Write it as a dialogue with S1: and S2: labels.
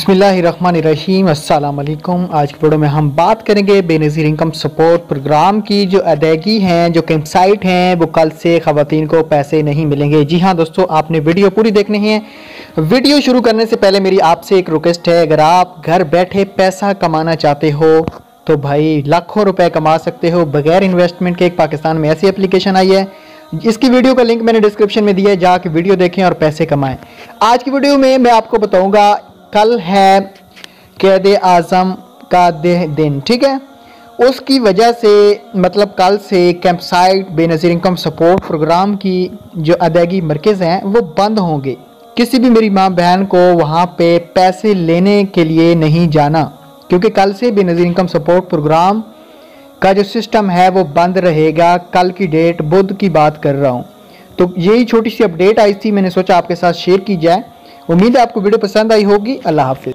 S1: बिस्मिल्लाहिर्रहमानिर्रहीम अस्सलाम वालेकुम। आज की वीडियो में हम बात करेंगे बेनज़ीर इनकम सपोर्ट प्रोग्राम की जो अदायगी हैं, जो कैंपसाइट हैं, वो कल से ख़वातीन को पैसे नहीं मिलेंगे। जी हाँ दोस्तों, आपने वीडियो पूरी देखनी है। वीडियो शुरू करने से पहले मेरी आपसे एक रिक्वेस्ट है, अगर आप घर बैठे पैसा कमाना चाहते हो तो भाई लाखों रुपए कमा सकते हो बगैर इन्वेस्टमेंट के। एक पाकिस्तान में ऐसी एप्लीकेशन आई है, इसकी वीडियो का लिंक मैंने डिस्क्रिप्शन में दिया है, जाके वीडियो देखें और पैसे कमाएं। आज की वीडियो में मैं आपको बताऊंगा, कल है क़ैद आज़म का दिन, ठीक है। उसकी वजह से मतलब कल से campsite Benazir income support programme की जो अदायगी मरकज़ हैं वो बंद होंगे। किसी भी मेरी माँ बहन को वहाँ पे पैसे लेने के लिए नहीं जाना, क्योंकि कल से बेनज़ीर इनकम सपोर्ट प्रोग्राम का जो सिस्टम है वो बंद रहेगा। कल की डेट बुध की बात कर रहा हूँ। तो यही छोटी सी अपडेट आई थी, मैंने सोचा आपके साथ शेयर की जाए। उम्मीद है आपको वीडियो पसंद आई होगी। अल्लाह हाफिज़।